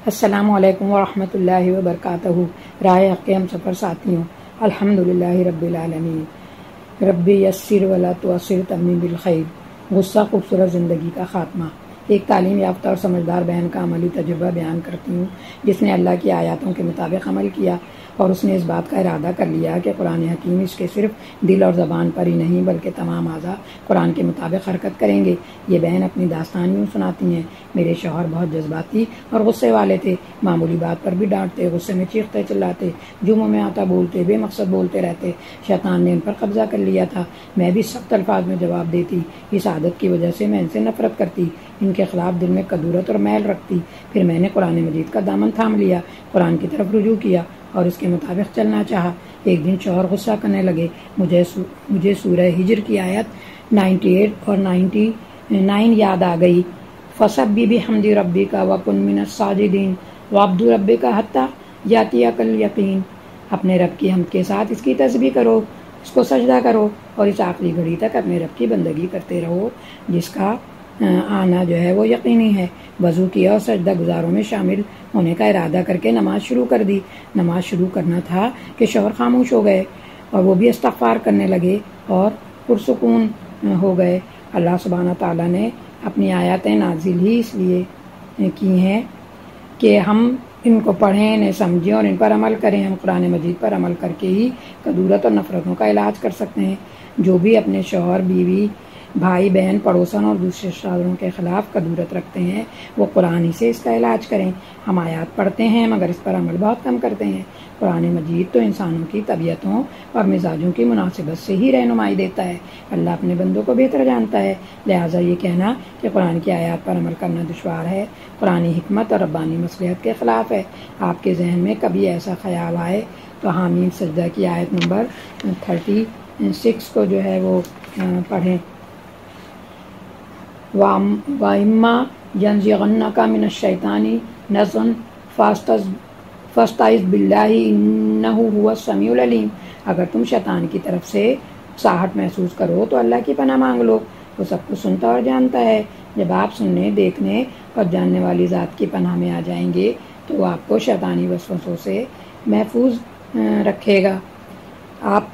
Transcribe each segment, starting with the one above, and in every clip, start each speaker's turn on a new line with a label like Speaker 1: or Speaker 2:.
Speaker 1: السلام علیکم ورحمۃ اللہ وبرکاتہ۔ راہ حق ہم سفر ساتھیوں، الحمدللہ رب العالمین۔ ربی یسر ولا تعسر تمم بالخیر۔ غصہ خوبصورت زندگی کا خاتمہ۔ ایک تعلیم یافتہ اور سمجھدار بہن کا عملی تجربہ بیان کرتی ہوں، جس نے اللہ کی آیاتوں کے مطابق عمل کیا اور اس نے اس بات کا ارادہ کر لیا کہ قرآن حکیم اس کے صرف دل اور زبان پر ہی نہیں بلکہ تمام اعضاء قرآن کے مطابق حرکت کریں گے۔ یہ بہن اپنی داستان یوں سناتی ہیں: میرے شوہر بہت جذباتی اور غصے والے تھے، معمولی بات پر بھی ڈانٹتے، غصے میں چیختے چلاتے، جو منہ میں آتا بولتے، بے مقصد بولتے رہتے۔ شیطان نے ان پر قبضہ کر لیا تھا۔ میں بھی سخت الفاظ میں جواب دیتی، اس عادت کی وجہ سے میں ان سے نفرت کرتی، ان کے خلاف دل میں کدورت اور میل رکھتی۔ پھر میں نے قرآن مجید کا دامن تھام لیا، قرآن کی طرف رجوع کیا اور اس کے مطابق چلنا چاہا۔ ایک دن شوہر غصہ کرنے لگے۔ مجھے سورہ ہجر کی آیت 98 اور 99 یاد آ گئی۔ فَسَبِّحْ بِحَمْدِ رَبِّكَ وَكُن مِّنَ السَّاجِدِينَ وَاعْبُدْ رَبَّكَ حَتَّىٰ يَأْتِيَكَ الْيَقِينُ۔ اپنے رب کی حمد کے ساتھ اس کی تسبیح کرو، اس کو سجدہ کرو اور اس آخری گھڑی تک اپنے رب کی بندگی کرتے رہو جس کا آنا جو ہے وہ یقینی ہے۔ وضو کیا اور سجدہ گزاروں میں شامل ہونے کا ارادہ کر کے نماز شروع کر دی۔ نماز شروع کرنا تھا کہ شوہر خاموش ہو گئے اور وہ بھی استغفار کرنے لگے اور پرسکون ہو گئے۔ اللہ سبحانہ تعالیٰ نے اپنی آیاتیں نازل ہی اس لیے کی ہیں کہ ہم ان کو پڑھیں، انہیں سمجھیں اور ان پر عمل کریں۔ ہم قرآن مجید پر عمل کر کے ہی کدورت اور نفرتوں کا علاج کر سکتے ہیں۔ جو بھی اپنے شوہر، بیوی، بھائی بہن، پڑوسن اور دوسرے رشتہ داروں کے خلاف کدورت رکھتے ہیں، وہ قرآن ہی سے اس کا علاج کریں۔ ہم آیات پڑھتے ہیں مگر اس پر عمل بہت کم کرتے ہیں۔ قرآن مجید تو انسانوں کی طبیعتوں اور مزاجوں کی مناسبت سے ہی رہنمائی دیتا ہے۔ اللہ اپنے بندوں کو بہتر جانتا ہے، لہٰذا یہ کہنا کہ قرآن کی آیات پر عمل کرنا دشوار ہے، قرآنی حکمت اور ربانی مصلحت کے خلاف ہے۔ آپ کے ذہن میں کبھی ایسا خیال آئے تو حامیم سجدہ کی آیت نمبر 36 کو جو ہے وہ پڑھیں۔ وَإِمَّا يَنزِغَنَّكَ مِنَ الشَّيْطَانِ نَزْغٌ فَاسْتَعِذْ بِاللَّهِ إِنَّهُ هُوَ السَّمِيعُ الْعَلِيمُ۔ اگر تم شیطان کی طرف سے اکساہٹ محسوس کرو تو اللہ کی پناہ مانگ لو، وہ سب کچھ سنتا اور جانتا ہے۔ جب آپ سننے، دیکھنے اور جاننے والی ذات کی پناہ میں آ جائیں گے تو وہ آپ کو شیطانی وسوسوں سے محفوظ رکھے گا۔ آپ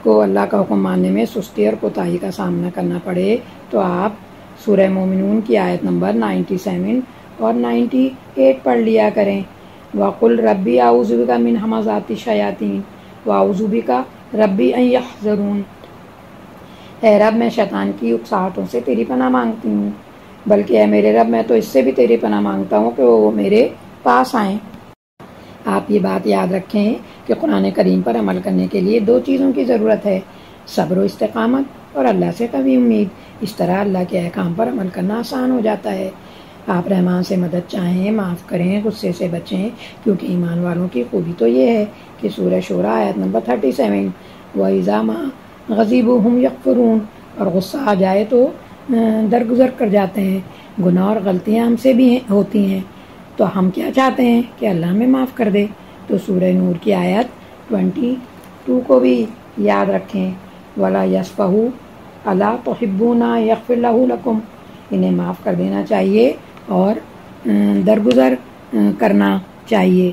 Speaker 1: کو اللہ کا حکم ماننے میں سستی اور کوتاہی کا سامنا کرنا پڑے تو آپ سورہ مومنون کی آیت نمبر 97 اور 98 پڑھ لیا کریں۔ وَقُلْ رَبِّ أَعُوذُ بِكَ مِنْ ہَمَزَاتِ الشَّيَاطِينِ وَأَعُوذُ بِكَ رَبِّ أَنْ يَحْضُرُونِ۔ اے رب، میں شیطان کی اکساہٹوں سے تیری پناہ مانگتی ہوں، بلکہ اے میرے رب، میں تو اس سے بھی تیری پناہ مانگتا ہوں کہ وہ میرے پاس آئیں۔ آپ یہ بات یاد رکھیں کہ قرآن کریم پر عمل کرنے کے لیے 2 چیزوں کی ضرورت ہے: صبر و استقامت اور اللہ سے قوی امید۔ اس طرح اللہ کے احکام پر عمل کرنا آسان ہو جاتا ہے۔ آپ رحمان سے مدد چاہیں، معاف کریں، غصے سے بچیں، کیونکہ ایمان والوں کی خوبی تو یہ ہے کہ سورہ شورى آیت نمبر 37 وَإِذَا مَا غَضِبُوا هُمْ يَغْفِرُونَ، اور غصہ آ جائے تو درگزر کر جاتے ہیں۔ گناہ اور غلطیاں ہم سے بھی ہوتی ہیں تو ہم کیا چاہتے ہیں کہ اللہ ہمیں معاف کر دے۔ تو سورہ نور کی آیت 22 کو بھی یاد رکھیں۔ وَلَا يَسْفَحُوا أَلَا تُحِبُّونَ يَغْفِرَ لَهُ لَكُمْ، انہیں معاف کر دینا چاہیے اور درگزر کرنا چاہیے۔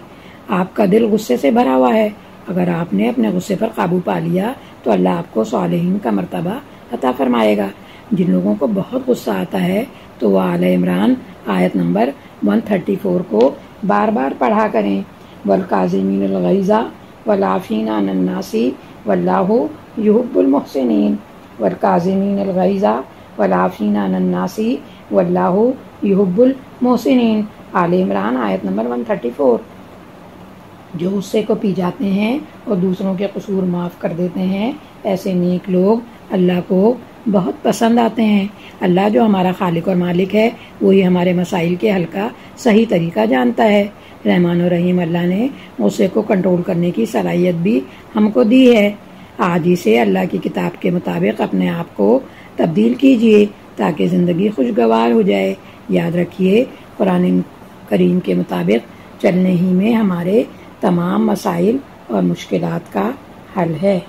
Speaker 1: آپ کا دل غصے سے بھرا ہوا ہے، اگر آپ نے اپنے غصے پر قابو پا لیا تو اللہ آپ کو صالحین کا مرتبہ عطا فرمائے گا۔ جن لوگوں کو بہت غصہ آتا ہے تو وہ آل عمران آیت نمبر 134 کو بار بار پڑھا کریں۔ وَالْكَاظِمِينَ الْغَيْظَ وَالْعَافِينَ عَنِ النَّاسِ وَاللَّهُ يُحِبُّ الْمُحْسِنِينَ۔ وَالْكَاظِمِينَ الْغَيْظَ وَالْعَافِينَ عَنِ النَّاسِ وَاللَّهُ يُحِبُّ الْمُحْسِنِينَ۔ آل عمران آیت نمبر 134۔ جو غصے کو پی جاتے ہیں اور دوسروں کے قصور معاف کر دیتے ہیں، ایسے نیک لوگ اللہ کو بہت پسند آتے ہیں۔ اللہ جو ہمارا خالق اور مالک ہے، وہی ہمارے مسائل کے حل کا صحیح طریقہ جانتا ہے۔ رحمان و رحیم اللہ نے غصے کو کنٹرول کرنے کی صلاحیت بھی ہم کو دی ہے۔ آج ہی سے اللہ کی کتاب کے مطابق اپنے آپ کو تبدیل کیجیے تاکہ زندگی خوشگوار ہو جائے۔ یاد رکھیے، قرآن کریم کے مطابق چلنے ہی میں ہمارے تمام مسائل اور مشکلات کا حل ہے۔